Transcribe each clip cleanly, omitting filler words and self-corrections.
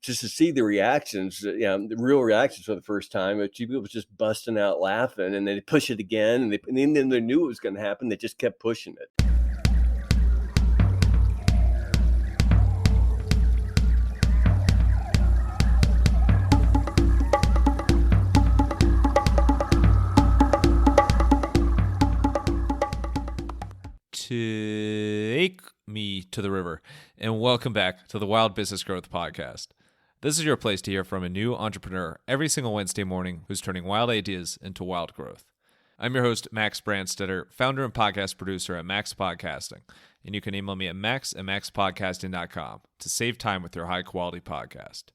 just to see the reactions, the real reactions for the first time, people was just busting out laughing, and they push it again, and then they knew it was going to happen. They just kept pushing it. Take me to the river, and welcome back to the Wild Business Growth Podcast. This is your place to hear from a new entrepreneur every single Wednesday morning who's turning wild ideas into wild growth. I'm your host, Max Brandstetter, founder and podcast producer at Max Podcasting, and you can email me at max@maxpodcasting.com to save time with your high-quality podcast.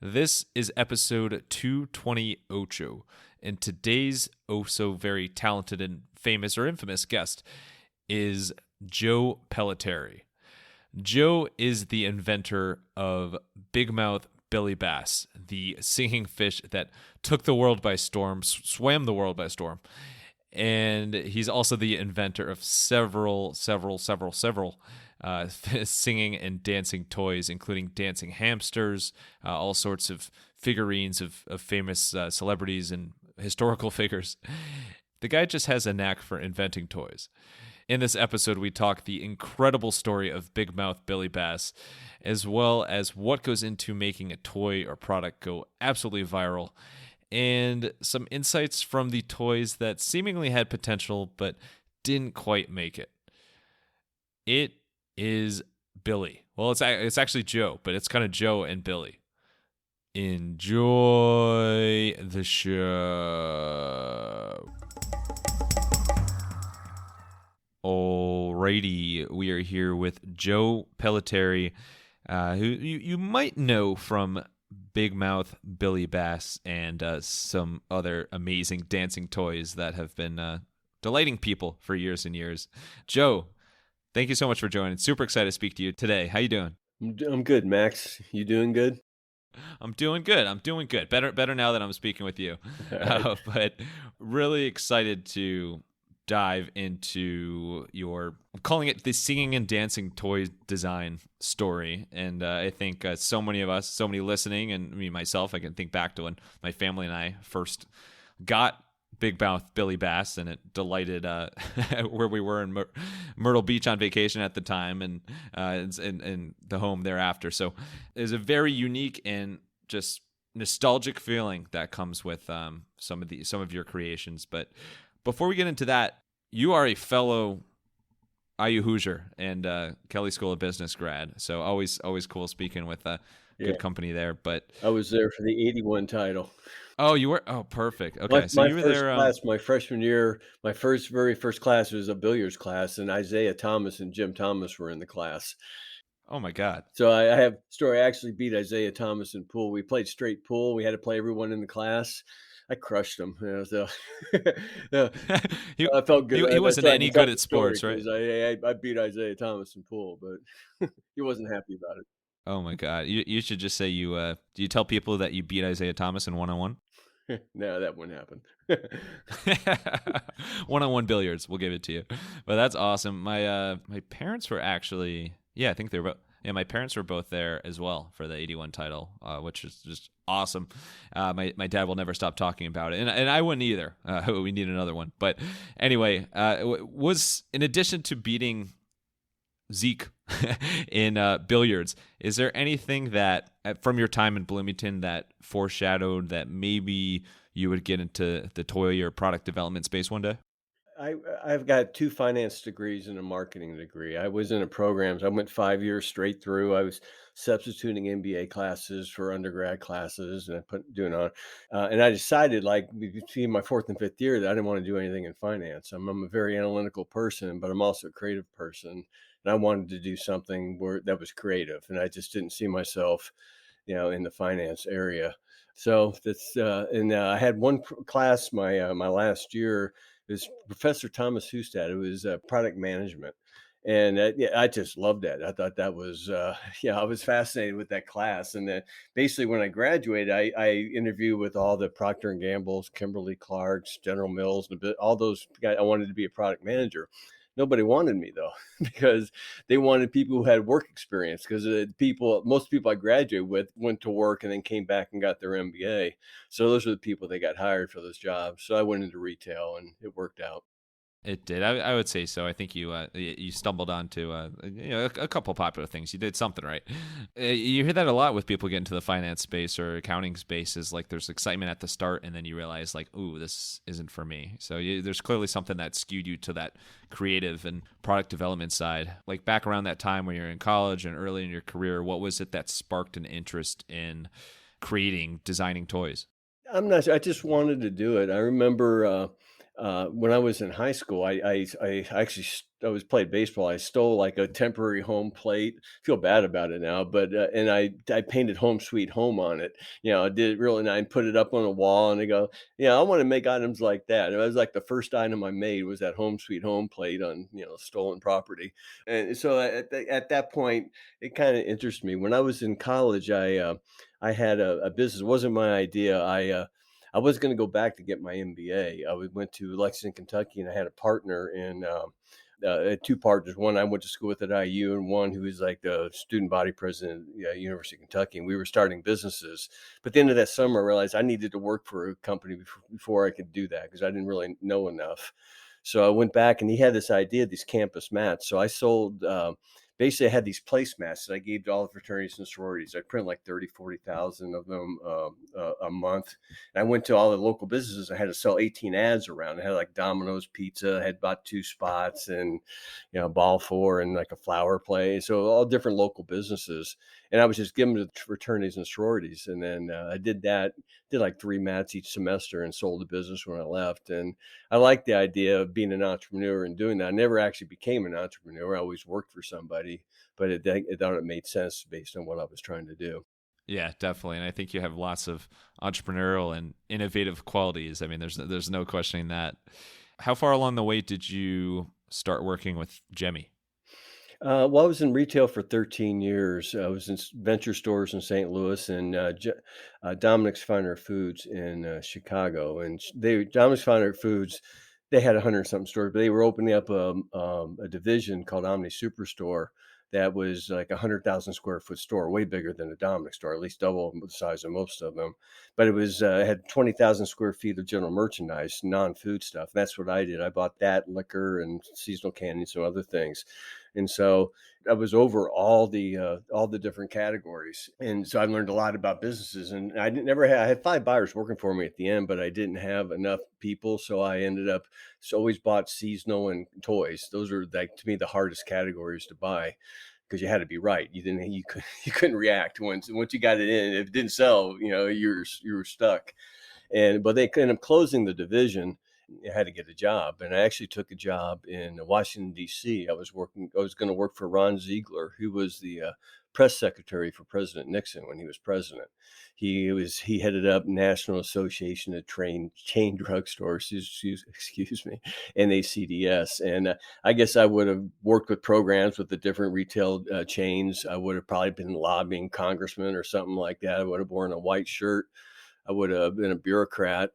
This is episode 228, and today's very talented and famous or infamous guest is Joe Pellettieri. Joe is the inventor of Big Mouth Billy Bass, the singing fish that took the world by storm, swam the world by storm. And he's also the inventor of several singing and dancing toys, including dancing hamsters, all sorts of figurines of famous celebrities and historical figures. The guy just has a knack for inventing toys. In this episode, we talk the incredible story of Big Mouth Billy Bass, as well as what goes into making a toy or product go absolutely viral, and some insights from the toys that seemingly had potential but didn't quite make it. It is Billy. Well, it's actually Joe, but it's kind of Joe and Billy. Enjoy the show. Alrighty, we are here with Joe Pellettieri, who you might know from Big Mouth Billy Bass and some other amazing dancing toys that have been delighting people for years and years. Joe, thank you so much for joining. Super excited to speak to you today. How you doing? I'm good, Max. You doing good? I'm doing good. Better now that I'm speaking with you. Right. But really excited to dive into I'm calling it the singing and dancing toy design story. And I think so many of us, so many listening, and me myself, I can think back to when my family and I first got Big Mouth Billy Bass, and it delighted where we were in Myrtle Beach on vacation at the time, and the home thereafter. So there's a very unique and just nostalgic feeling that comes with some of your creations. But before we get into that, you are a fellow IU Hoosier and Kelly School of Business grad, so always cool speaking with good company there. But I was there for the 81 title. Oh, you were? Oh, perfect. Okay, so you were there. Class, my freshman year, my very first class was a billiards class, and Isaiah Thomas and Jim Thomas were in the class. Oh my God! So I have a story. I actually beat Isaiah Thomas in pool. We played straight pool. We had to play everyone in the class. I crushed him. So I felt good. He wasn't any good at sports, right? I beat Isaiah Thomas in pool, but he wasn't happy about it. Oh my God! You should just say do you tell people that you beat Isaiah Thomas in one-on-one? No, that wouldn't happen. One-on-one billiards, we'll give it to you. But that's awesome. My parents were actually, I think they were both. Yeah, my parents were both there as well for the 81 title, which is just awesome. My dad will never stop talking about it, and I wouldn't either. We need another one. But anyway, was in addition to beating Zeke in billiards, is there anything that from your time in Bloomington that foreshadowed that maybe you would get into the toy or product development space one day? I've got 2 finance degrees and a marketing degree. I was in a programs. I went 5 years straight through. I was substituting MBA classes for undergrad classes, and and I decided, like between my 4th and 5th year, that I didn't want to do anything in finance. I'm a very analytical person, but I'm also a creative person, and I wanted to do something that was creative, and I just didn't see myself, in the finance area. So that's I had one class my last year. It was Professor Thomas Hustad. It was product management. And I just loved that. I thought that was, I was fascinated with that class. And then basically when I graduated, I interviewed with all the Procter & Gamble's, Kimberly-Clark's, General Mills, all those guys. I wanted to be a product manager. Nobody wanted me though, because they wanted people who had work experience. Because most people I graduated with went to work and then came back and got their MBA. So those are the people that got hired for those jobs. So I went into retail and it worked out. It did. I would say so. I think you stumbled onto a couple popular things. You did something right. You hear that a lot with people getting into the finance space or accounting space. Is like there's excitement at the start, and then you realize like, ooh, this isn't for me. So there's clearly something that skewed you to that creative and product development side. Like back around that time when you're in college and early in your career, what was it that sparked an interest in designing toys? I'm not sure. I just wanted to do it. I remember when I was in high school, I actually I was played baseball. I stole like a temporary home plate. Feel bad about it now, but and I painted "Home Sweet Home" on it. I did it really nice and put it up on a wall. And I go, yeah, I want to make items like that. And it was like the first item I made was that "Home Sweet Home" plate on stolen property. And so at that point, it kind of interested me. When I was in college, I had a business. It wasn't my idea. I was going to go back to get my MBA. Went to Lexington, Kentucky, and I had a partner in two partners. One I went to school with at IU, and one who was like the student body president at University of Kentucky. And we were starting businesses. But at the end of that summer, I realized I needed to work for a company before I could do that because I didn't really know enough. So I went back, and he had this idea, these campus mats. So I sold. Basically, I had these placemats that I gave to all the fraternities and sororities. I print like 30, 40,000 of them a month. And I went to all the local businesses. I had to sell 18 ads around. I had like Domino's Pizza, I had bought 2 spots and, Ball 4 and like a flower place. So all different local businesses. And I was just giving them to fraternities and sororities. And then I did like 3 mats each semester and sold the business when I left. And I liked the idea of being an entrepreneur and doing that. I never actually became an entrepreneur. I always worked for somebody, but it thought it made sense based on what I was trying to do. Yeah, definitely. And I think you have lots of entrepreneurial and innovative qualities. I mean, there's no questioning that. How far along the way did you start working with Jemmy? Well, I was in retail for 13 years. I was in venture stores in St. Louis and Dominic's Finer Foods in Chicago. And Dominic's Finer Foods, they had 100 something stores, but they were opening up a division called Omni Superstore that was like 100,000 square foot store, way bigger than a Dominic store, at least double the size of most of them. But it had 20,000 square feet of general merchandise, non-food stuff. That's what I did. I bought that, liquor and seasonal candy and some other things. And so I was over all the different categories. And so I learned a lot about businesses. And I had 5 buyers working for me at the end, but I didn't have enough people. So I ended up always bought seasonal and toys. Those are like, to me, the hardest categories to buy because you had to be right. You couldn't react once you got it in. If it didn't sell, you were stuck. But they ended up closing the division. I had to get a job, and I actually took a job in Washington D.C. I was going to work for Ron Ziegler, who was the press secretary for President Nixon when he was president. He headed up National Association of Chain Drugstores, excuse me, NACDS, and I guess I would have worked with programs with the different retail chains. I would have probably been lobbying congressman or something like that. I would have worn a white shirt. I would have been a bureaucrat.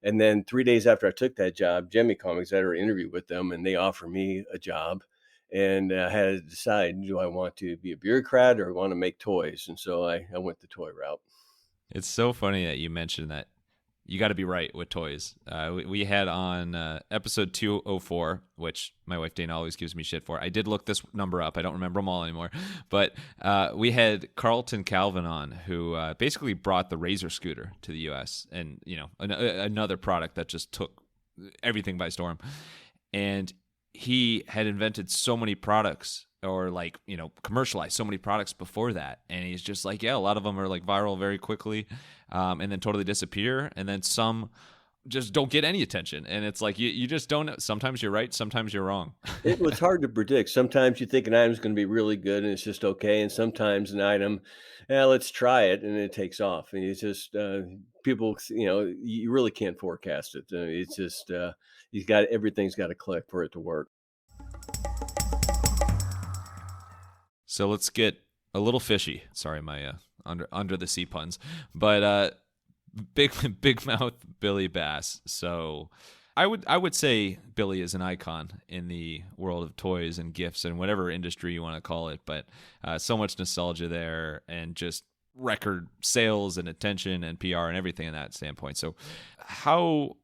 And then 3 days after I took that job, Jimmy called me because I had an interview with them, and they offered me a job. And I had to decide, do I want to be a bureaucrat or want to make toys? And so I went the toy route. It's so funny that you mentioned that you got to be right with toys. We had on episode 204, which my wife Dana always gives me shit for. I did look this number up. I don't remember them all anymore. But we had Carlton Calvin on, who basically brought the Razor scooter to the U.S. and, another product that just took everything by storm. And he had invented so many products or commercialized so many products before that. And he's just like, yeah, a lot of them are like viral very quickly and then totally disappear. And then some just don't get any attention. And it's like, you just don't know. Sometimes you're right. Sometimes you're wrong. It was hard to predict. Sometimes you think an item's going to be really good and it's just okay. And sometimes an item, let's try it, and it takes off. And it's just people, you really can't forecast it. It's just everything's got to click for it to work. So let's get a little fishy. Sorry, my under the sea puns, but big mouth Billy Bass. So I would say Billy is an icon in the world of toys and gifts and whatever industry you want to call it. But so much nostalgia there, and just record sales and attention and PR and everything in that standpoint. So, how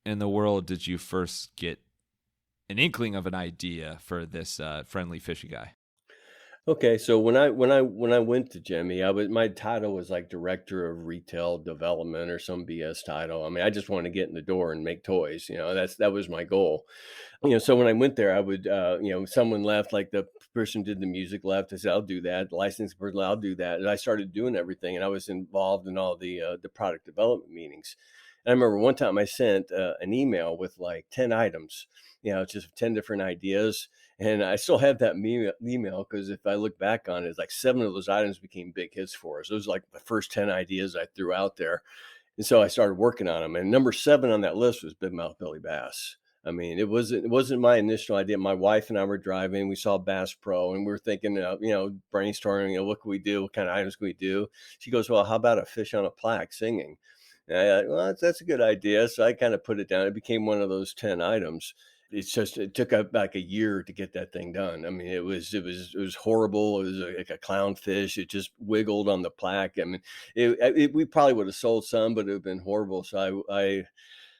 in the world did you first get an inkling of an idea for this friendly fishy guy? Okay, so when I went to Jimmy, I was my title was like director of retail development or some BS title. I mean, I just wanted to get in the door and make toys. That was my goal. So when I went there, I would, someone left, like the person who did the music left. I said, I'll do that. The licensing person, I'll do that. And I started doing everything, and I was involved in all the product development meetings. And I remember one time I sent an email with like 10 items, just 10 different ideas. And I still have that email because if I look back on it, it's like 7 of those items became big hits for us. Those was like the first 10 ideas I threw out there. And so I started working on them. And number 7 on that list was Big Mouth Billy Bass. I mean, it wasn't my initial idea. My wife and I were driving. We saw Bass Pro, and we were thinking, brainstorming. What can we do? What kind of items can we do? She goes, "Well, how about a fish on a plaque singing?" And I thought, well, that's a good idea. So I kind of put it down. It became one of those 10 items. It took like a year to get that thing done. I mean, it was horrible. It was like a clownfish. It just wiggled on the plaque. I mean, we probably would have sold some, but it would have been horrible. So I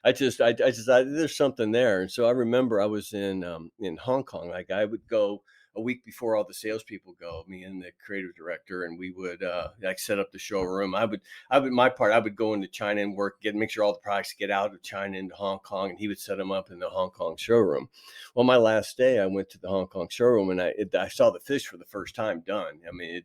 there's something there. And so I remember I was in Hong Kong. Like I would go a week before all the salespeople go, me and the creative director, and we would like set up the showroom. I would go into China and make sure all the products get out of China into Hong Kong, and he would set them up in the Hong Kong showroom. Well, my last day, I went to the Hong Kong showroom, and I saw the fish for the first time done. I mean,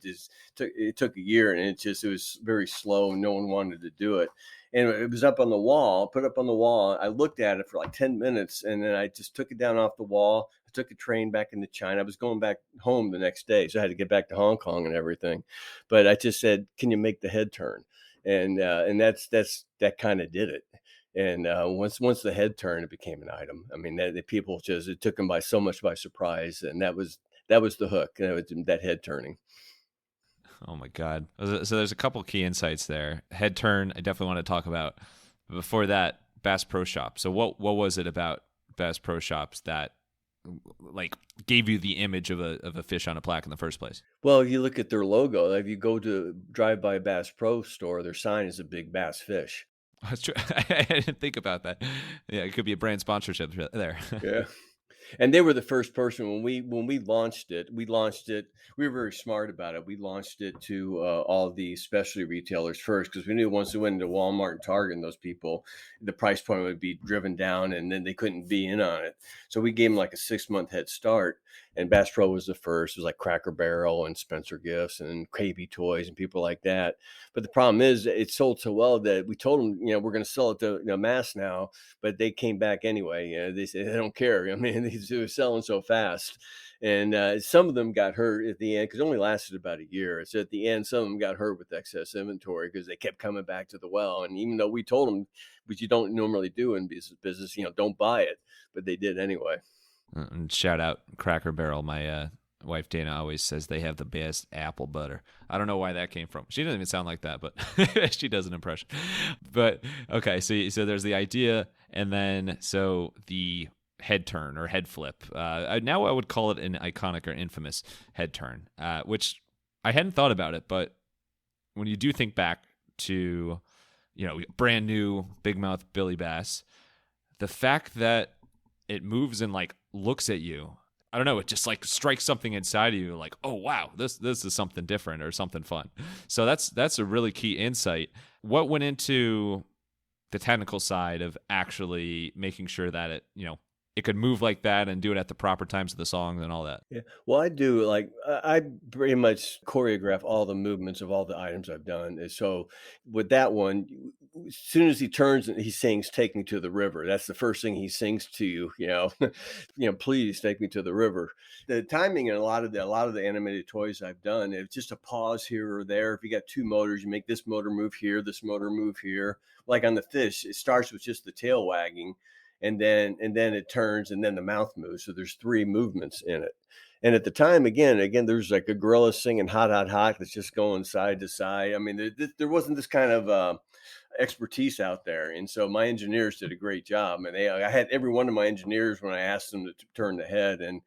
it took a year, and it was very slow, and no one wanted to do it. And it was up on the wall, put up on the wall. I looked at it for like 10 minutes, and then I just took it down off the wall. I took a train back into China. I was going back home the next day, so I had to get back to Hong Kong and everything. But I just said, "Can you make the head turn?" And that kind of did it. And once the head turned, it became an item. I mean, the people it took them by surprise, and that was the hook. That head turning. Oh my God! So there's a couple key insights there. Head turn, I definitely want to talk about. But before that, Bass Pro Shop. So what was it about Bass Pro Shops that like gave you the image of a fish on a plaque in the first place? Well, you look at their logo. If you go to drive by a Bass Pro store, their sign is a big bass fish. That's true. I didn't think about that. Yeah, it could be a brand sponsorship there. Yeah. And they were the first person when we launched it. We launched it. We were very smart about it. We launched it to all the specialty retailers first because we knew once it went into Walmart and Target, and those people, the price point would be driven down, and then they couldn't be in on it. So we gave them like a 6-month head start. And Bass Pro was the first. It was like Cracker Barrel and Spencer Gifts and KB Toys and people like that. But the problem is, it sold so well that we told them, we're going to sell it to mass now, but they came back anyway. They said they don't care. I mean, it was selling so fast. And some of them got hurt at the end because it only lasted about a year. So at the end, some of them got hurt with excess inventory because they kept coming back to the well. And even though we told them, which you don't normally do in business, don't buy it, but they did anyway. And shout out Cracker Barrel. My wife Dana always says they have the best apple butter. I don't know why that came from. She doesn't even sound like that, but she does an impression. But okay, so there's the idea, and then so the head turn or head flip. Now I would call it an iconic or infamous head turn, which I hadn't thought about it, but when you do think back to brand new Big Mouth Billy Bass, the fact that it moves and like looks at you, I don't know, it just like strikes something inside of you, like, oh wow, this is something different or something fun. So that's a really key insight. What went into the technical side of actually making sure that it could move like that and do it at the proper times of the song and all that? Yeah. Well, I do like I pretty much choreograph all the movements of all the items I've done. And so with that one, as soon as he turns and he sings "Take Me to the River," that's the first thing he sings to you. Please take me to the river. The timing in a lot of the animated toys I've done, it's just a pause here or there. If you got 2 motors, you make this motor move here, this motor move here. Like on the fish, it starts with just the tail wagging, and then it turns, and then the mouth moves. So there's 3 movements in it. And at the time, again, there's like a gorilla singing "Hot, Hot, Hot" that's just going side to side. I mean, there wasn't this kind of expertise out there, and so my engineers did a great job. And I had every one of my engineers when I asked them to turn the head, and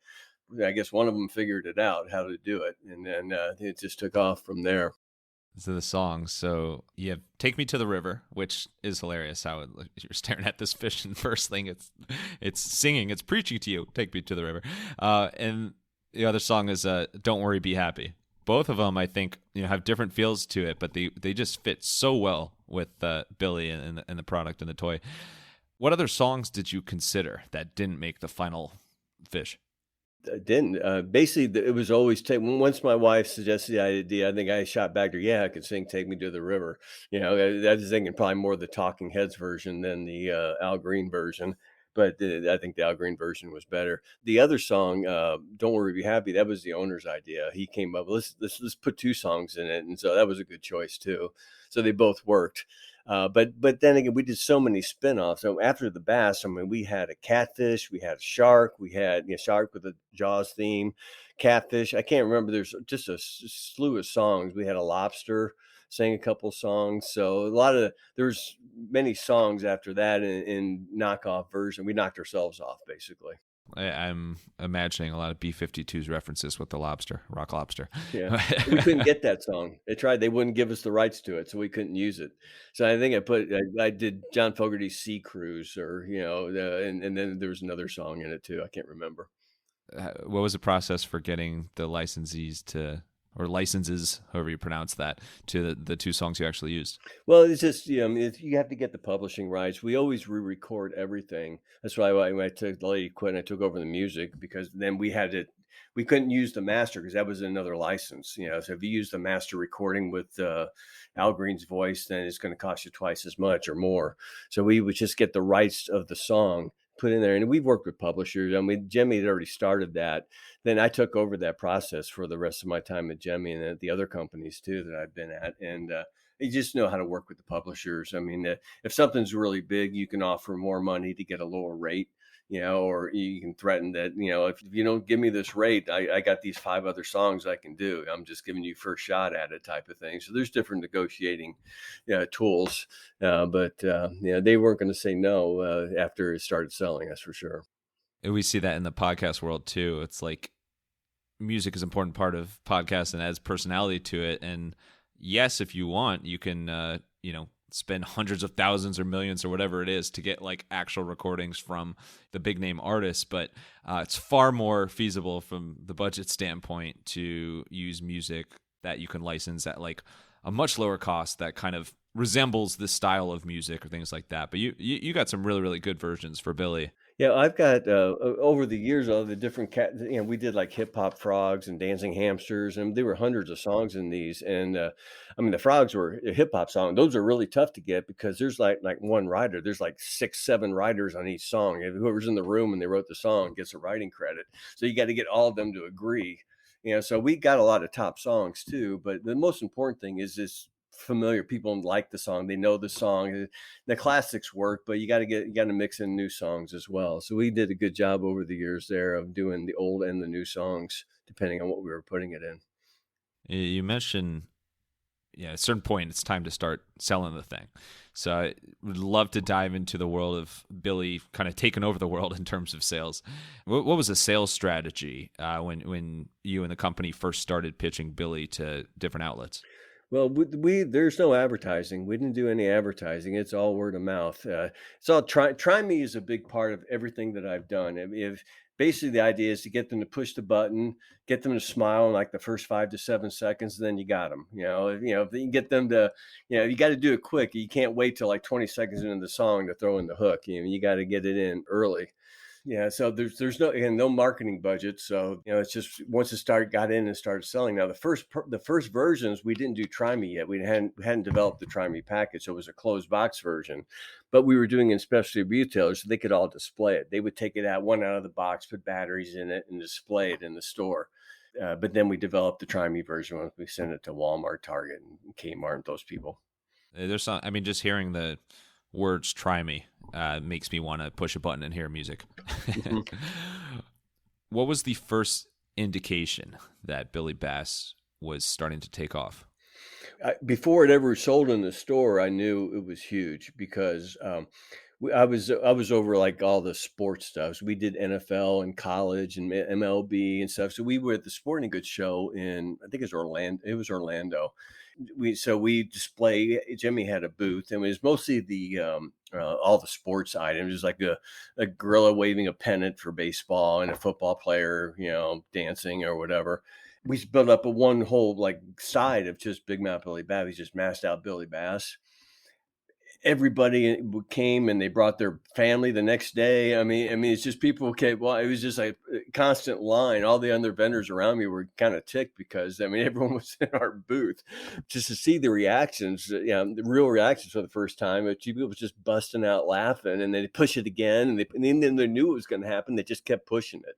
I guess one of them figured it out how to do it, and then it just took off from there. To the songs. So you have "Take Me to the River," which is hilarious. How you're staring at this fish, and first thing it's singing, it's preaching to you. "Take me to the river," and the other song is "Don't Worry, Be Happy." Both of them, I think, have different feels to it, but they just fit so well with Billy and the product and the toy. What other songs did you consider that didn't make the final fish? I didn't. Basically, it was always once my wife suggested the idea, I think I shot back to her, yeah, I could sing "Take Me to the River." I was thinking probably more the Talking Heads version than the Al Green version, but I think the Al Green version was better. The other song, "Don't Worry, Be Happy," that was the owner's idea. He came up, let's put two songs in it, and so that was a good choice too. So they both worked. But then again, we did so many spin-offs. So after the bass, I mean, we had a catfish, we had a shark, we had shark with a Jaws theme, catfish. I can't remember. There's just a slew of songs. We had a lobster, sang a couple songs. So there's many songs after that in knockoff version. We knocked ourselves off basically. I'm imagining a lot of B-52's references with the lobster, rock lobster. Yeah, we couldn't get that song. They tried, they wouldn't give us the rights to it, so we couldn't use it. So I think I did John Fogerty's Sea Cruise, or and then there was another song in it too. I can't remember. What was the process for getting the licensees to, or licenses, however you pronounce that, to the two songs you actually used? Well, it's just you have to get the publishing rights. We always re-record everything. That's why when I took the lady quit and I took over the music, because then we couldn't use the master because that was another license. So if you use the master recording with Al Green's voice, then it's going to cost you twice as much or more. So we would just get the rights of the song put in there, and we've worked with publishers. I mean, Jimmy had already started that. Then I took over that process for the rest of my time at Jimmy and at the other companies too that I've been at, and you just know how to work with the publishers. I mean, if something's really big, you can offer more money to get a lower rate, or you can threaten that, if you don't give me this rate, I got these 5 other songs I can do. I'm just giving you first shot at it, type of thing. So there's different negotiating tools, but they weren't going to say no after it started selling. That's for sure. And we see that in the podcast world too. It's like music is an important part of podcasts and adds personality to it. And yes, if you want, you can, spend hundreds of thousands or millions or whatever it is to get like actual recordings from the big name artists. But it's far more feasible from the budget standpoint to use music that you can license at like a much lower cost that kind of resembles this style of music or things like that. But you got some really, really good versions for Billy. Yeah, I've got over the years, all the different we did like hip hop frogs and dancing hamsters, and there were hundreds of songs in these. And I mean, the frogs were a hip hop song. Those are really tough to get because there's like one writer. There's like 6, 7 writers on each song. And whoever's in the room and they wrote the song gets a writing credit. So you got to get all of them to agree. So we got a lot of top songs too. But the most important thing is this familiar people like the song, they know the song. The classics work, but you got to mix in new songs as well. So we did a good job over the years there of doing the old and the new songs depending on what we were putting it in. You mentioned, at a certain point it's time to start selling the thing. So I would love to dive into the world of Billy kind of taking over the world in terms of sales. What was the sales strategy when you and the company first started pitching Billy to different outlets? Well, there's no advertising. We didn't do any advertising. It's all word of mouth. It's all try me is a big part of everything that I've done. If basically the idea is to get them to push the button, get them to smile in like the first 5 to 7 seconds, then you got them. If you can get them to, you got to do it quick. You can't wait till like 20 seconds into the song to throw in the hook. You got to get it in early. Yeah, so there's no marketing budget, so it's just once it got in and started selling. Now the first versions we didn't do Try Me yet. We hadn't developed the Try Me package, so it was a closed box version. But we were doing in specialty retailers, so they could all display it. They would take it out of the box, put batteries in it, and display it in the store. But then we developed the Try Me version once we sent it to Walmart, Target, and Kmart, and those people. There's some. I mean, just hearing the words "Try Me" makes me want to push a button and hear music. Mhm. What was the first indication that Billy Bass was starting to take off? Before it ever sold in the store, I knew it was huge because I was over like all the sports stuff. So we did NFL and college and MLB and stuff. So we were at the Sporting Goods show in, I think it's Orlando. It was Orlando. We display. Jimmy had a booth, and it was mostly the all the sports items. It was like a gorilla waving a pennant for baseball and a football player, dancing or whatever. We built up a one whole like side of just Big Mouth Billy Bass. We just massed out Billy Bass. Everybody came and they brought their family the next day. I mean, it's just people came. Well, it was just like a constant line. All the other vendors around me were kind of ticked because everyone was in our booth just to see the reactions. The real reactions for the first time. People was just busting out laughing, and they push it again, and then they knew it was going to happen. They just kept pushing it.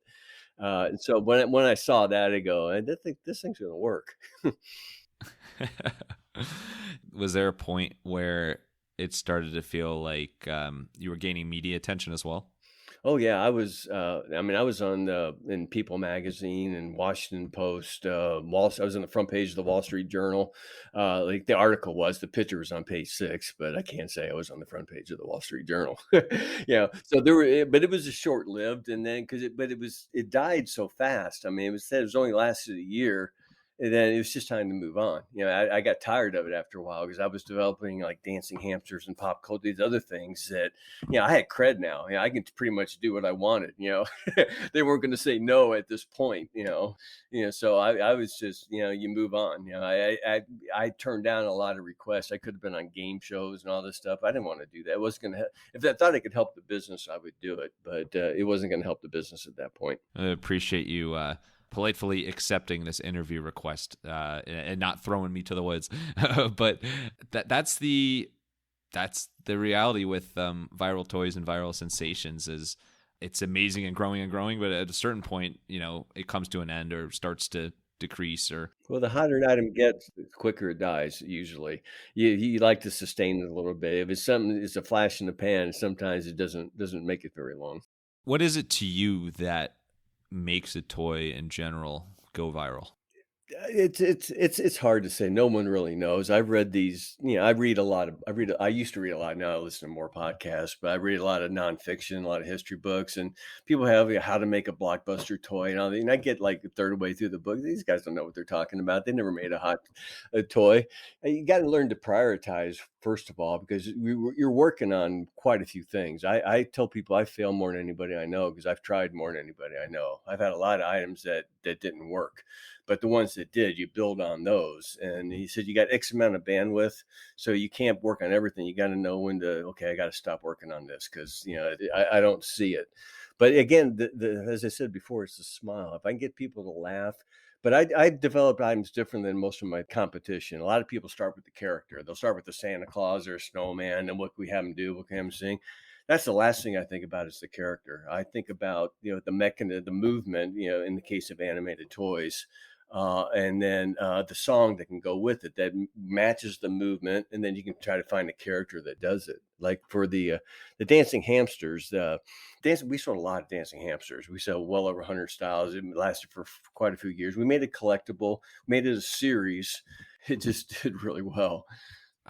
And so when I saw that, I go, I think this thing's going to work. Was there a point where it started to feel like you were gaining media attention as well? Oh yeah, I was. I was on in People Magazine and Washington Post. I was on the front page of the Wall Street Journal. Like the article was, the picture was on page 6, but I can't say I was on the front page of the Wall Street Journal. So there were, but it was a short lived, and then it died so fast. I mean, it was only lasted a year. And then it was just time to move on. I got tired of it after a while because I was developing like dancing hamsters and pop culture, these other things that, I had cred now. I can pretty much do what I wanted. They weren't going to say no at this point. So I was just, you move on. I turned down a lot of requests. I could have been on game shows and all this stuff. I didn't want to do that. It wasn't going to. If I thought it could help the business, I would do it. But it wasn't going to help the business at that point. I appreciate you politely accepting this interview request and not throwing me to the woods. But that's the reality with viral toys and viral sensations is it's amazing and growing. But at a certain point, it comes to an end or starts to decrease. Or Well, the hotter an item gets, the quicker it dies. Usually, you like to sustain it a little bit. If it's something, it's a flash in the pan. Sometimes it doesn't make it very long. what is it to you that makes a toy in general go viral? It's hard to say. No one really knows. I've read these. I read a lot of. I used to read a lot. Now I listen to more podcasts, but I read a lot of nonfiction, a lot of history books, and people have how to make a blockbuster toy and all that. And I get like a third way through the book. These guys don't know what they're talking about. They never made a toy. You got to learn to prioritize first of all because you're working on quite a few things. I tell people I fail more than anybody I know because I've tried more than anybody I know. I've had a lot of items that didn't work. But the ones that did, you build on those. And he said, you got X amount of bandwidth. So you can't work on everything. You got to know when to, okay, I got to stop working on this because, I don't see it. But again, as I said before, it's a smile. If I can get people to laugh, but I developed items different than most of my competition. A lot of people start with the character. They'll start with the Santa Claus or a snowman and what we have them do, what we have them sing. That's the last thing I think about is the character. I think about, the mechanism, the movement, in the case of animated toys. And then the song that can go with it that matches the movement, and then you can try to find a character that does it. Like for the dancing hamsters, we sold a lot of dancing hamsters. We sell well over 100 styles. It lasted for quite a few years. We made it collectible, made it a series. It just did really well.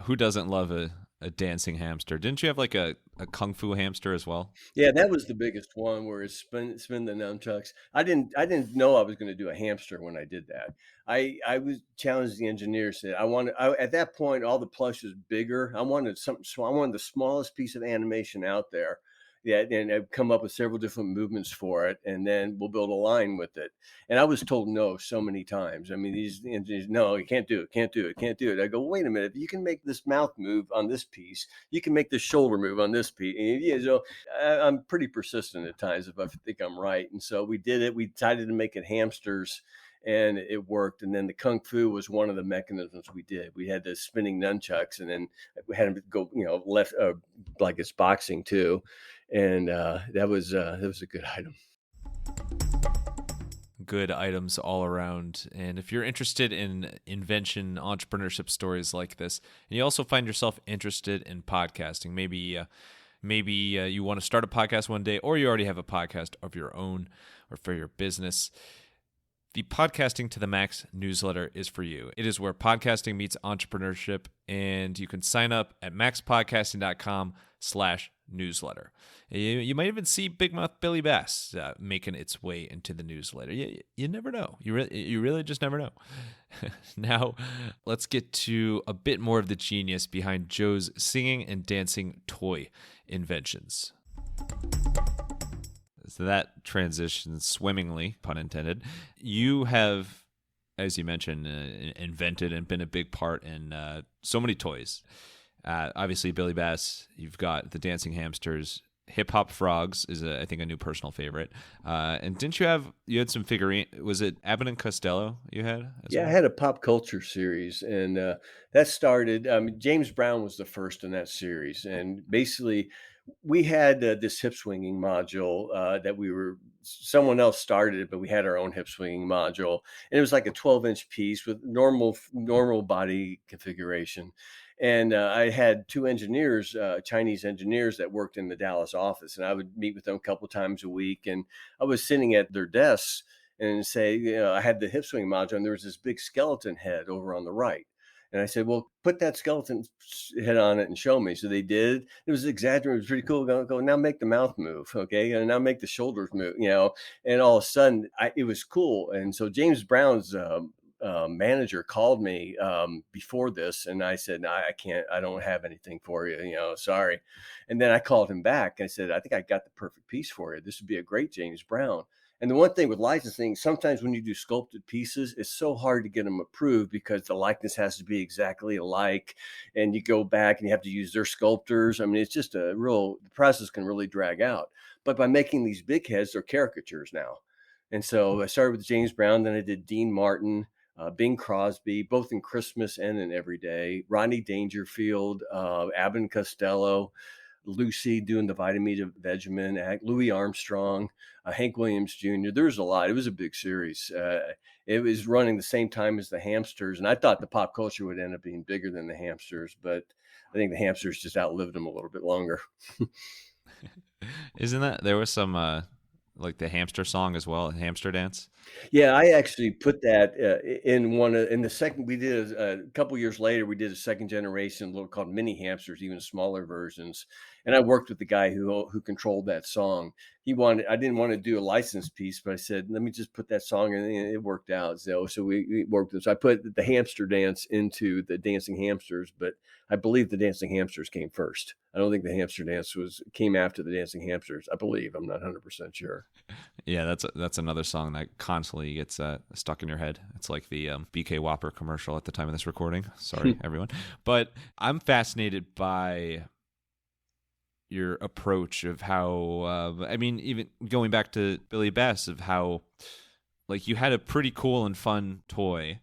Who doesn't love a dancing hamster? Didn't you have like a kung fu hamster as well? Yeah, that was the biggest one where it's spin the nunchucks. I didn't know I was going to do a hamster when I did that. I was challenged the engineer, said at that point all the plush was bigger. I wanted something small. I wanted the smallest piece of animation out there. Yeah, and I've come up with several different movements for it, and then we'll build a line with it. And I was told no so many times. I mean, these engineers, no, you can't do it, can't do it, can't do it. I go, wait a minute, if you can make this mouth move on this piece, you can make the shoulder move on this piece. And, I'm pretty persistent at times if I think I'm right. And so we did it. We decided to make it hamsters. And it worked. And then the kung fu was one of the mechanisms we did. We had the spinning nunchucks, and then we had them go, left, like it's boxing too. And that was a good item. Good items all around. And if you're interested in invention, entrepreneurship stories like this, and you also find yourself interested in podcasting, maybe you want to start a podcast one day, or you already have a podcast of your own or for your business, The Podcasting to the Max newsletter is for you. It is where podcasting meets entrepreneurship, and you can sign up at maxpodcasting.com/newsletter. You might even see Big Mouth Billy Bass making its way into the newsletter. You never know. You really just never know. Now, let's get to a bit more of the genius behind Joe's singing and dancing toy inventions. So that transitions swimmingly, pun intended. You have, as you mentioned, invented and been a big part in so many toys. Obviously, Billy Bass, you've got the dancing hamsters. Hip Hop Frogs is, I think, a new personal favorite. And didn't you had some figurine, was it Abbott and Costello you had as Yeah, I well? had a pop culture series, and that started. James Brown was the first in that series, and basically, we had this hip swinging module that someone else started it, but we had our own hip swinging module, and it was like a 12-inch piece with normal body configuration. And I had two engineers, Chinese engineers, that worked in the Dallas office, and I would meet with them a couple times a week. And I was sitting at their desks and say, I had the hip swing module, and there was this big skeleton head over on the right. And I said, well, put that skeleton head on it and show me. So they did. It was exaggerated. It was pretty cool. Go now, make the mouth move, okay, and now make the shoulders move. And all of a sudden, it was cool. And so James Brown's manager called me before this, and I said, no, I can't. I don't have anything for you. Sorry. And then I called him back. I said, I think I got the perfect piece for you. This would be a great James Brown. And the one thing with licensing, sometimes when you do sculpted pieces, it's so hard to get them approved because the likeness has to be exactly alike. And you go back and you have to use their sculptors. I mean, it's just the process can really drag out. But by making these big heads, they're caricatures now. And so I started with James Brown, then I did Dean Martin, Bing Crosby, both in Christmas and in Everyday, Rodney Dangerfield, Abbott and Costello, Lucy doing the Vitamin Vegemin act, Louis Armstrong, Hank Williams Jr. There's a lot. It was a big series. It was running the same time as the hamsters, and I thought the pop culture would end up being bigger than the hamsters, but I think the hamsters just outlived them a little bit longer. Isn't that, there was some, like the hamster song as well, hamster dance? Yeah, I actually put that in the second. We did a couple years later. We did a second generation, little called mini hamsters, even smaller versions. And I worked with the guy who controlled that song. I didn't want to do a licensed piece, but I said, let me just put that song in, and it worked out. So we worked with. So I put the hamster dance into the dancing hamsters, but I believe the dancing hamsters came first. I don't think the hamster dance came after the dancing hamsters. I believe. I'm not 100% sure. Yeah, that's another song that constantly gets stuck in your head. It's like the BK Whopper commercial at the time of this recording. Sorry, everyone. But I'm fascinated by your approach of how, I mean, even going back to Billy Bass, of how, like, you had a pretty cool and fun toy,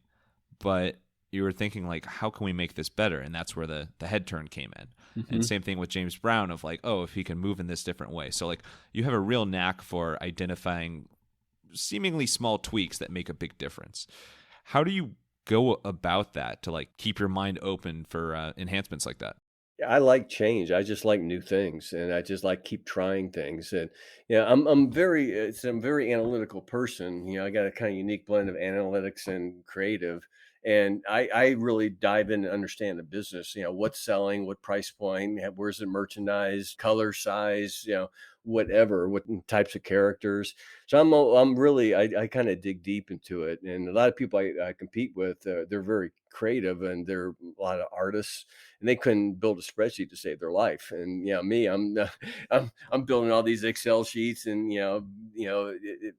but you were thinking, like, how can we make this better? And that's where the head turn came in. Mm-hmm. And same thing with James Brown of like, oh, if he can move in this different way. So like you have a real knack for identifying seemingly small tweaks that make a big difference. How do you go about that to like keep your mind open for enhancements like that? I like change. I just like new things, and I just like keep trying things. And I'm very analytical person. I got a kind of unique blend of analytics and creative. And I really dive in and understand the business, what's selling, what price point, where's it merchandise, color, size, whatever, what types of characters. So I'm really, I kind of dig deep into it. And a lot of people I compete with, they're very creative, and they're a lot of artists, and they couldn't build a spreadsheet to save their life. And me, I'm building all these Excel sheets, and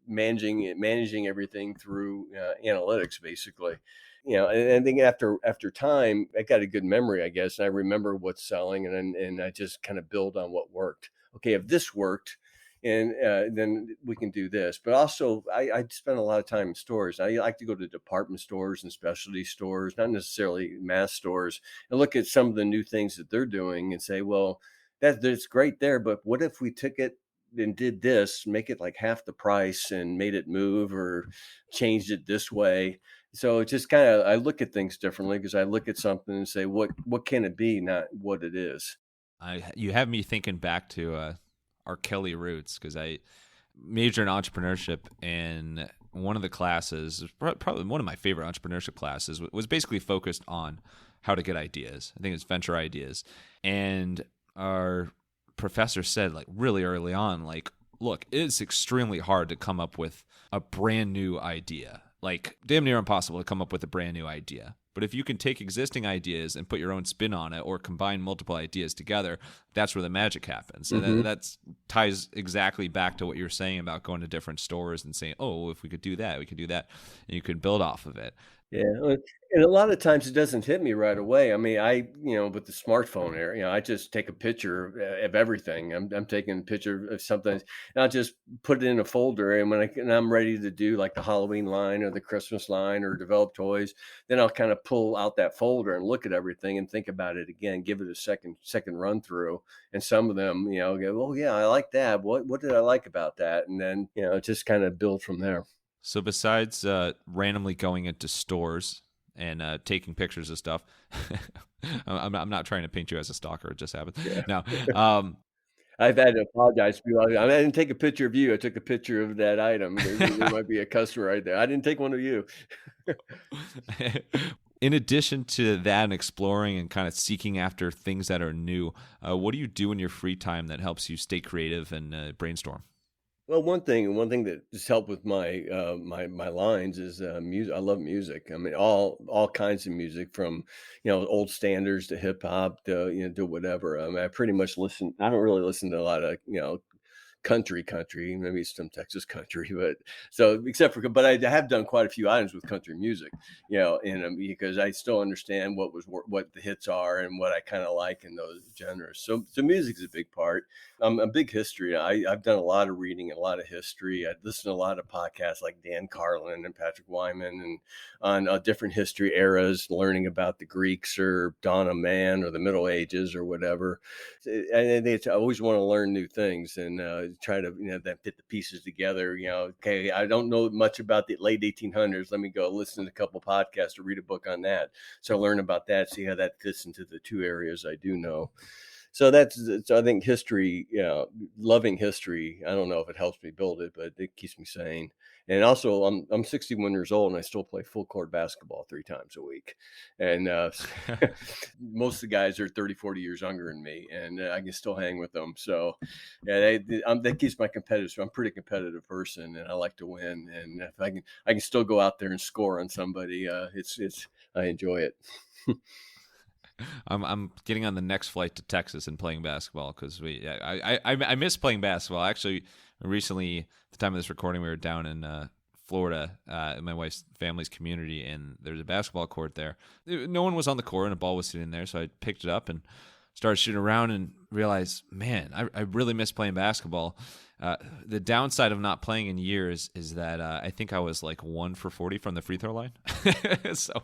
managing everything through analytics, basically. And I think after time, I got a good memory, I guess, and I remember what's selling, and I just kind of build on what worked. Okay, if this worked, and then we can do this. But also, I spend a lot of time in stores. I like to go to department stores and specialty stores, not necessarily mass stores, and look at some of the new things that they're doing and say, well, that's great there, but what if we took it and did this, make it like half the price and made it move, or changed it this way? So it just kind of, I look at things differently because I look at something and say, what can it be, not what it is. You have me thinking back to our Kelly roots, because I majored in entrepreneurship, and one of the classes, probably one of my favorite entrepreneurship classes, was basically focused on how to get ideas. I think it's venture ideas. And our professor said, like, really early on, like, look, it's extremely hard to come up with a brand new idea. Like, damn near impossible to come up with a brand new idea. But if you can take existing ideas and put your own spin on it, or combine multiple ideas together, that's where the magic happens. And Hmm. that ties exactly back to what you're saying about going to different stores and saying, oh, if we could do that, we could do that. And you could build off of it. Yeah, and a lot of times it doesn't hit me right away. I mean, with the smartphone era, I just take a picture of everything. I'm taking a picture of something, and I'll just put it in a folder. And when I'm ready to do like the Halloween line or the Christmas line or develop toys, then I'll kind of pull out that folder and look at everything and think about it again, give it a second run through. And some of them, go, oh yeah, I like that. What did I like about that? And then just kind of build from there. So besides randomly going into stores and taking pictures of stuff, I'm not trying to paint you as a stalker. It just happened. Yeah. Now, um, I've had to apologize to people. I didn't take a picture of you. I took a picture of that item. There might be a customer right there. I didn't take one of you. in addition to that and exploring and kind of seeking after things that are new, what do you do in your free time that helps you stay creative and brainstorm? Well, one thing that has helped with my lines is music. I love music. I mean, all kinds of music, from old standards to hip hop to to whatever. I mean, I pretty much listen. I don't really listen to a lot of country, maybe some Texas country, but so except for, but I have done quite a few items with country music, because I still understand what the hits are and what I kind of like in those genres. So music is a big part. I'm a big history. I've done a lot of reading, a lot of history. I listen to a lot of podcasts like Dan Carlin and Patrick Wyman, and on different history eras, learning about the Greeks or dawn of man or the Middle Ages or whatever. And I always want to learn new things and try to then fit the pieces together. Okay, I don't know much about the late 1800s. Let me go listen to a couple podcasts or read a book on that. So learn about that, see how that fits into the two areas I do know. So I think history, loving history. I don't know if it helps me build it, but it keeps me sane. And also, I'm 61 years old and I still play full court basketball 3 times a week. And most of the guys are 30, 40 years younger than me, and I can still hang with them. So yeah, that keeps my competitive. So I'm a pretty competitive person, and I like to win. And if I can still go out there and score on somebody. It's I enjoy it. I'm getting on the next flight to Texas and playing basketball because I miss playing basketball. Actually, recently, at the time of this recording, we were down in Florida, in my wife's family's community, and there's a basketball court there. No one was on the court, and a ball was sitting there, so I picked it up and started shooting around and realized, man, I really miss playing basketball. The downside of not playing in years is that I think I was like 1 for 40 from the free throw line. So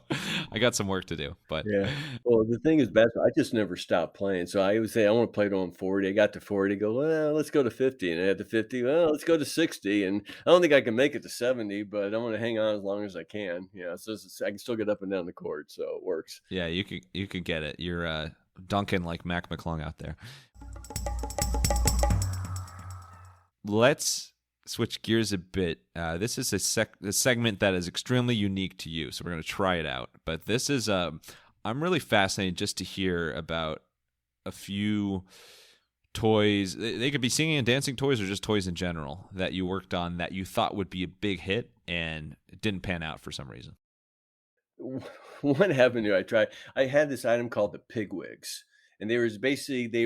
I got some work to do. But Yeah. Well, the thing is basketball, I just never stopped playing. So I would say I want to play to on 40. I got to 40, go, well, let's go to 50. And I had to 50, well, let's go to 60. And I don't think I can make it to 70, but I'm going to hang on as long as I can. So I can still get up and down the court. So it works. yeah, you could get it. You're dunking like Mac McClung out there. Let's switch gears a bit. This is a segment that is extremely unique to you, so we're going to try it out. But this is, I'm really fascinated just to hear about a few toys. They could be singing and dancing toys or just toys in general that you worked on that you thought would be a big hit and it didn't pan out for some reason. What happened to I tried? I had this item called the pig wigs, and they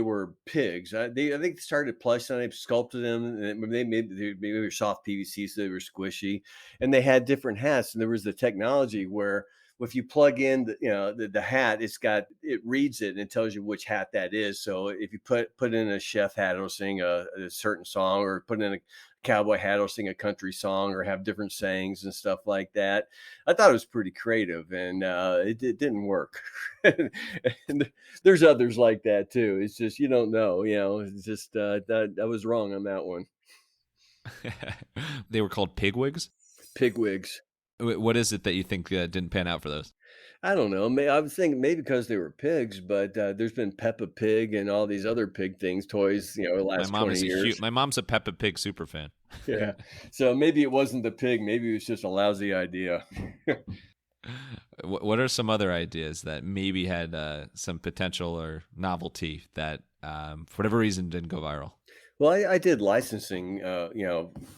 were pigs. I think they started plush, and I sculpted them, and they were soft PVC, so they were squishy, and they had different hats. And there was the technology where if you plug in the hat, it reads it and it tells you which hat that is. So if you put in a chef hat, it'll sing a certain song, or put in a cowboy hat, it'll sing a country song, or have different sayings and stuff like that. I thought it was pretty creative, and it didn't work. And there's others like that too. It's just you don't know. It's just that I was wrong on that one. They were called pigwigs. Pig wigs. What is it that you think didn't pan out for those? I don't know. I was thinking maybe because they were pigs, but there's been Peppa Pig and all these other pig things, toys, the My last mom 20 is a huge. years. My mom's a Peppa Pig super fan. Yeah. So maybe it wasn't the pig. Maybe it was just a lousy idea. What are some other ideas that maybe had some potential or novelty that, for whatever reason, didn't go viral? Well, I did licensing,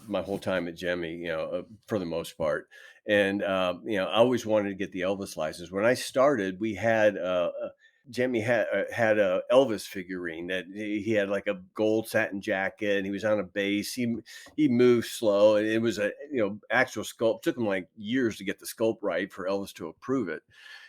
my whole time at Gemmy, for the most part. And, I always wanted to get the Elvis license. When I started, we had, Jimmy had a Elvis figurine that he had like a gold satin jacket and he was on a bass. He moved slow and it was a actual sculpt. Took him like years to get the sculpt right for Elvis to approve it,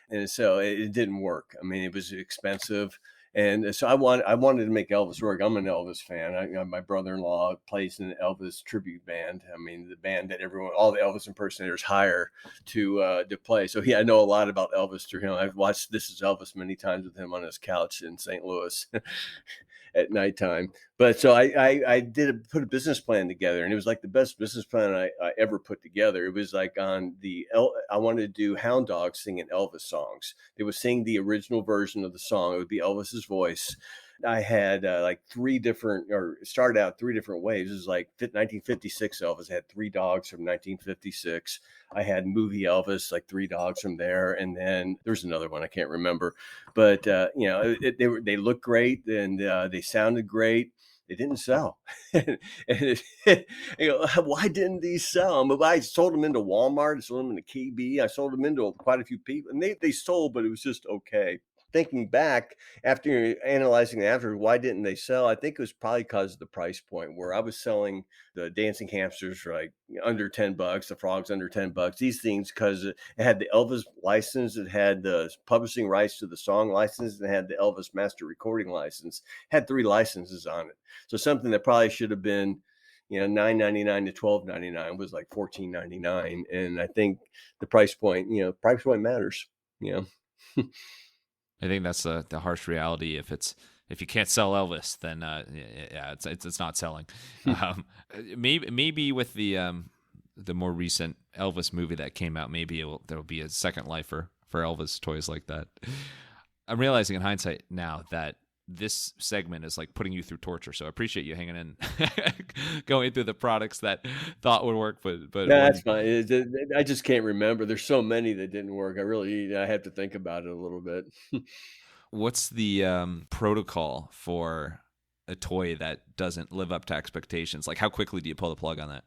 and so it didn't work. I mean, it was expensive, and so I wanted to make Elvis work. I'm an Elvis fan. My brother-in-law plays in an Elvis tribute band. I mean, the band that all the Elvis impersonators hire to play. So I know a lot about Elvis through him. I've watched This Is Elvis many times with him on his couch in St. Louis. At nighttime. But so I put a business plan together, and it was like the best business plan I ever put together. It was like I wanted to do hound dogs singing Elvis songs. They would sing the original version of the song. It would be Elvis's voice. I had like started out three different waves. It was like 1956 Elvis. I had three dogs from 1956. I had movie Elvis, like three dogs from there, and then there's another one I can't remember, but they looked great and they sounded great. They didn't sell, and why didn't these sell? I sold them into Walmart, I sold them into KB, I sold them into quite a few people, and they sold, but it was just okay. Thinking back after analyzing it after, why didn't they sell? I think it was probably because of the price point where I was selling the dancing hamsters for like under $10, the frogs under $10. These things because it had the Elvis license, it had the publishing rights to the song license, and it had the Elvis master recording license. It had three licenses on it. So something that probably should have been $9.99 to $12.99 was like $14.99. And I think the price point matters. You know. I think that's the harsh reality. If you can't sell Elvis, then yeah, it's not selling. Maybe with the more recent Elvis movie that came out, maybe there'll be a second life for Elvis toys like that. I'm realizing in hindsight now that this segment is like putting you through torture. So I appreciate you hanging in, going through the products that thought would work, but No, that's fine. I just can't remember. There's so many that didn't work. I have to think about it a little bit. what's the protocol for a toy that doesn't live up to expectations? Like, how quickly do you pull the plug on that?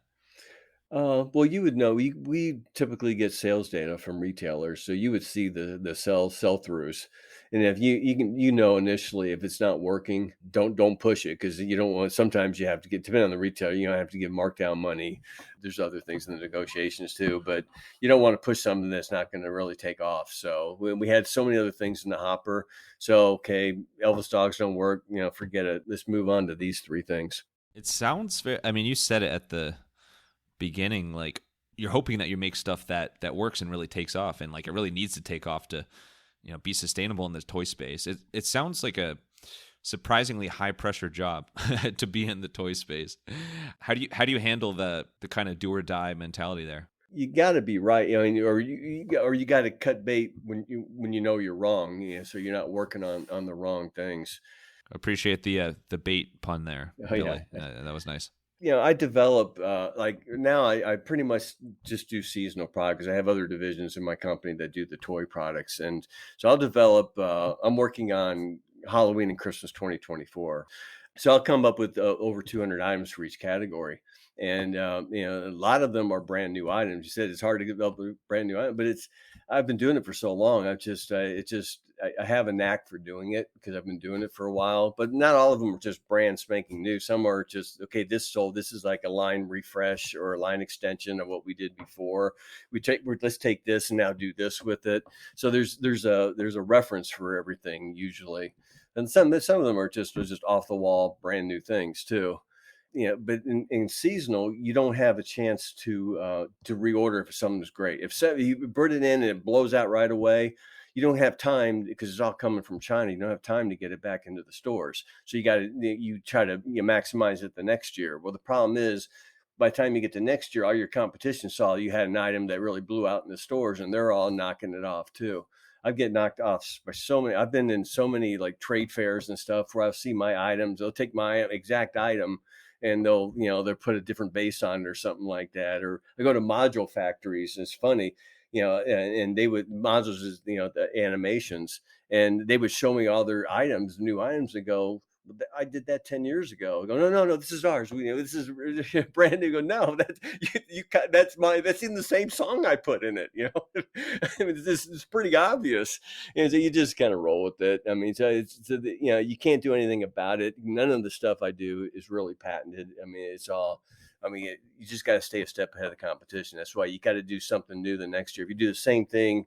Well, you would know. We typically get sales data from retailers, so you would see the sell-throughs, and if you initially if it's not working, don't push it because you don't want. Sometimes you have to depending on the retailer, you don't have to give markdown money. There's other things in the negotiations too, but you don't want to push something that's not going to really take off. So when we had so many other things in the hopper, so okay, Elvis dogs don't work. Forget it. Let's move on to these three things. It sounds very. I mean, you said it at the beginning, like you're hoping that you make stuff that works and really takes off, and like it really needs to take off to be sustainable in this toy space. It sounds like a surprisingly high pressure job to be in the toy space. How do you handle the kind of do or die mentality there? You got to be right, or you got to cut bait when you know you're wrong, so you're not working on the wrong things. Appreciate the bait pun there, Oh yeah. Billy. That was nice. I develop like now I pretty much just do seasonal products. I have other divisions in my company that do the toy products, and so I'll develop. I'm working on Halloween and Christmas 2024, so I'll come up with over 200 items for each category, and a lot of them are brand new items. You said it's hard to develop a brand new item, but I've been doing it for so long. I have a knack for doing it because I've been doing it for a while, but not all of them are just brand spanking new. Some are just, okay, this is like a line refresh or a line extension of what we did before. Let's take this and now do this with it. So there's a reference for everything usually. And some of them are just off the wall, brand new things too. But in seasonal, you don't have a chance to reorder if something's great. If you put it in and it blows out right away, you don't have time because it's all coming from China. You don't have time to get it back into the stores. So you try to maximize it the next year. Well, the problem is by the time you get to next year, all your competition saw you had an item that really blew out in the stores and they're all knocking it off too. I get knocked off by so many. I've been in so many like trade fairs and stuff where I'll see my items. They'll take my exact item and they'll put a different base on it or something like that. Or I go to module factories. And it's funny, and they would modules is the animations, and they would show me all their items, new items, and go, I did that 10 years ago. I go, no, no, no, this is ours. This is brand new. Go, no, that's that's in the same song I put in it. I mean, this is pretty obvious. And so you just kind of roll with it. I mean, you can't do anything about it. None of the stuff I do is really patented. I mean, it's all, you just got to stay a step ahead of the competition. That's why you got to do something new the next year. If you do the same thing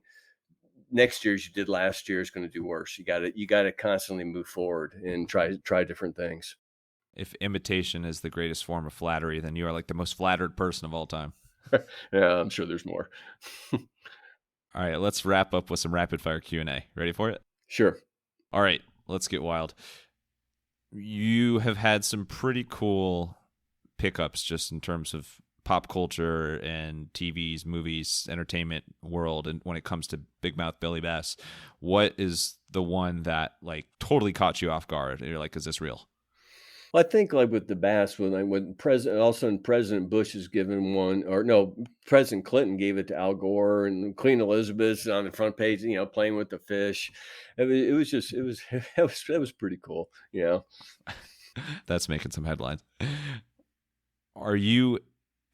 next year as you did last year, is going to do worse. You got to constantly move forward and try different things. If imitation is the greatest form of flattery, then you are like the most flattered person of all time. Yeah, I'm sure there's more. All right, let's wrap up with some rapid fire Q&A. Ready for it? Sure. All right, let's get wild. You have had some pretty cool pickups just in terms of pop culture and TVs, movies, entertainment world, and when it comes to Big Mouth Billy Bass. What is the one that like totally caught you off guard? You're like, is this real? Well, I think like with the bass, when President, all of a sudden President Bush is given one, or no, President Clinton gave it to Al Gore, and Queen Elizabeth on the front page, playing with the fish. It was pretty cool. That's making some headlines. Are you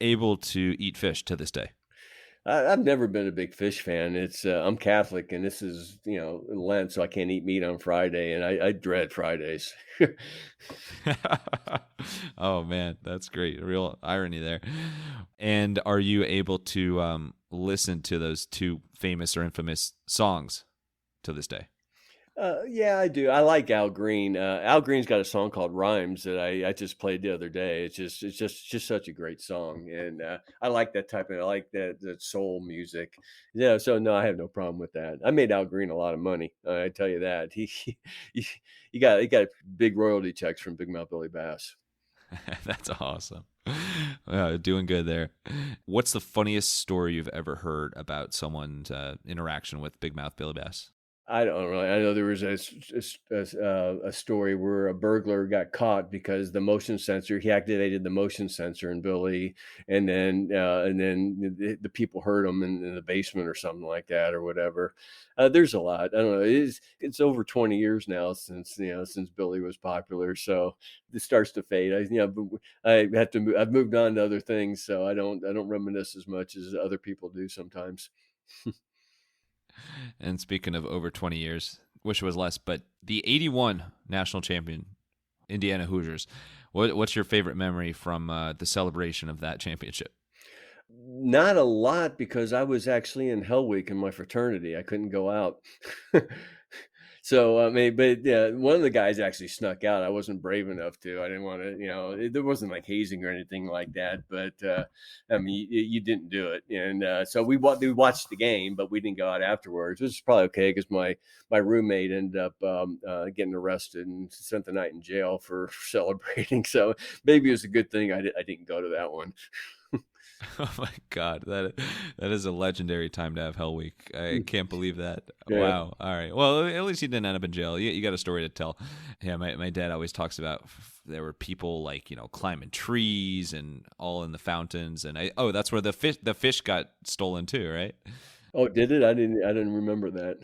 able to eat fish to this day? I've never been a big fish fan. I'm Catholic, and this is Lent, so I can't eat meat on Friday, and I dread Fridays. Oh man, that's great. Real irony there. And are you able to listen to those two famous or infamous songs to this day? Yeah, I do. I like Al Green. Al Green's got a song called "Rhymes" that I just played the other day. It's just such a great song, and I like that type of. I like that soul music. Yeah, so no, I have no problem with that. I made Al Green a lot of money. I tell you that he, he got big royalty checks from Big Mouth Billy Bass. That's awesome. Doing good there. What's the funniest story you've ever heard about someone's interaction with Big Mouth Billy Bass? I don't really. I know there was a story where a burglar got caught because he activated the motion sensor in Billy, and then the people heard him in the basement or something like that or whatever. There's a lot. I don't know. It's over 20 years now since Billy was popular, so it starts to fade. I've moved on to other things, so I don't reminisce as much as other people do sometimes. And speaking of over 20 years, wish it was less, but the 81 national champion, Indiana Hoosiers, what's your favorite memory from the celebration of that championship? Not a lot because I was actually in Hell Week in my fraternity. I couldn't go out. So, I mean, but yeah, one of the guys actually snuck out. I wasn't brave enough to. I didn't want to, there wasn't like hazing or anything like that. But I mean, you didn't do it, and so we watched the game, but we didn't go out afterwards. Which is probably okay because my roommate ended up getting arrested and spent the night in jail for celebrating. So maybe it was a good thing I didn't go to that one. Oh my God, that is a legendary time to have Hell Week. I can't believe that. Yeah. Wow. All right. Well, at least you didn't end up in jail. You got a story to tell. Yeah, my dad always talks about there were people like climbing trees and all in the fountains, and that's where the fish got stolen too, right? Oh, did it? I didn't remember that.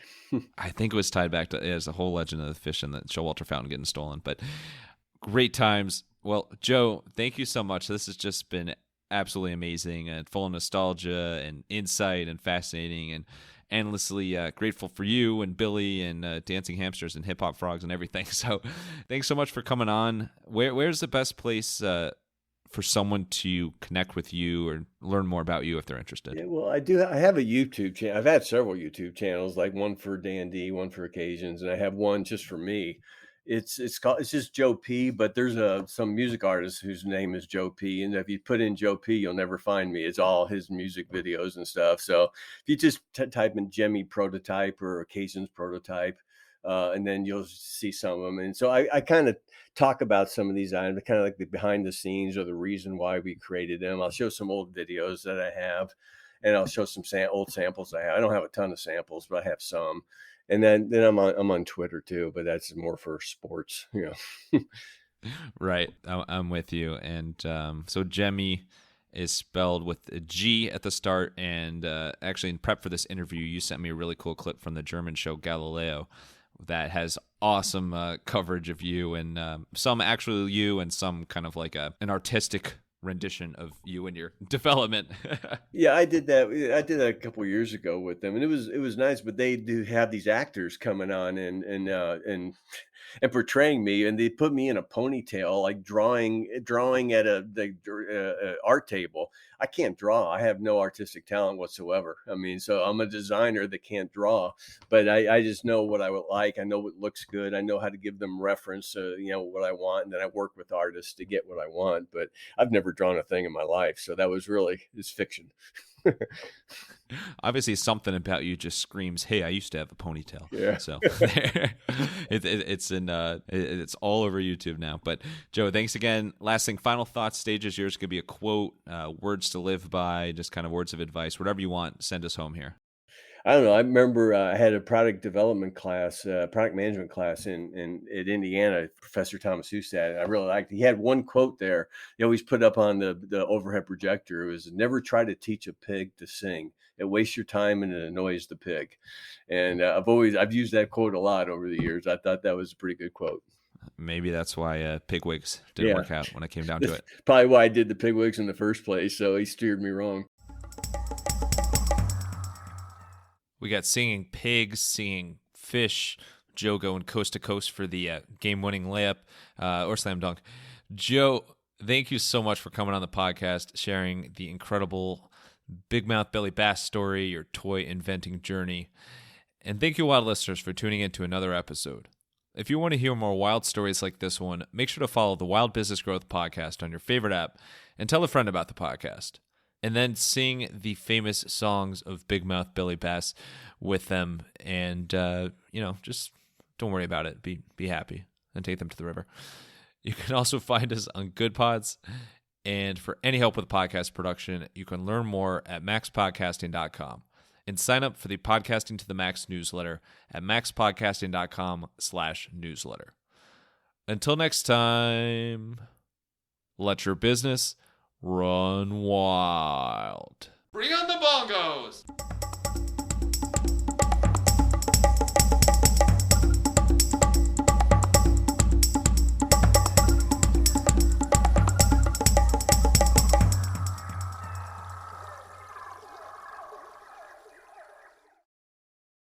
I think it was tied back to there's a whole legend of the fish in the Showalter Fountain getting stolen. But great times. Well, Joe, thank you so much. This has just been absolutely amazing and full of nostalgia and insight and fascinating and endlessly grateful for you and Billy and dancing hamsters and hip hop frogs and everything. So thanks so much for coming on. Where's the best place for someone to connect with you or learn more about you if they're interested? Yeah, well, I do. I have a YouTube channel. I've had several YouTube channels, like one for Dandy, one for occasions, and I have one just for me. It's just Joe P. But there's some music artist whose name is Joe P. And if you put in Joe P, you'll never find me. It's all his music videos and stuff. So if you just type in Jemmy Prototype or Occasions Prototype, and then you'll see some of them. And so I kind of talk about some of these items, kind of like the behind the scenes or the reason why we created them. I'll show some old videos that I have. and I'll show some old samples I have. I don't have a ton of samples, but I have some. And then I'm on Twitter too, but that's more for sports, Right. I'm with you. And so Jemmy is spelled with a G at the start. And actually, in prep for this interview, you sent me a really cool clip from the German show Galileo that has awesome coverage of you, and some actually you, and some kind of like an artistic rendition of you and your development. Yeah, I did that. I did that a couple of years ago with them, and it was nice. But they do have these actors coming on and portraying me, and they put me in a ponytail, like drawing at the art table. I can't draw. I have no artistic talent whatsoever. I mean, so I'm a designer that can't draw, but I just know what I would like. I know what looks good. I know how to give them reference, what I want, and then I work with artists to get what I want. But I've never drawn a thing in my life, so that was really it's fiction. Obviously, something about you just screams, "Hey, I used to have a ponytail." Yeah. So it's all over YouTube now. But Joe, thanks again. Last thing, final thoughts. Stage is yours. Could be a quote, words to live by, just kind of words of advice, whatever you want. Send us home here. I don't know. I remember I had a product development class, product management class in at Indiana. Professor Thomas Hustad. I really liked it. He had one quote there. He always put up on the overhead projector. It was, "Never try to teach a pig to sing. It wastes your time and it annoys the pig." And I've used that quote a lot over the years. I thought that was a pretty good quote. Maybe that's why pigwigs didn't Yeah, work out when I came down to it. probably why I did the pigwigs in the first place. So he steered me wrong. We got singing pigs, singing fish. Joe going coast to coast for the game-winning layup or slam dunk. Joe, thank you so much for coming on the podcast, sharing the incredible big mouth belly bass story, your toy inventing journey. And thank you, wild listeners, for tuning in to another episode. If you want to hear more wild stories like this one, make sure to follow the Wild Business Growth Podcast on your favorite app and tell a friend about the podcast. And then sing the famous songs of Big Mouth Billy Bass with them. And, just don't worry about it. Be happy and take them to the river. You can also find us on Good Pods. And for any help with podcast production, you can learn more at maxpodcasting.com. And sign up for the Podcasting to the Max newsletter at maxpodcasting.com/newsletter. Until next time, let your business run wild. Bring on the bongos!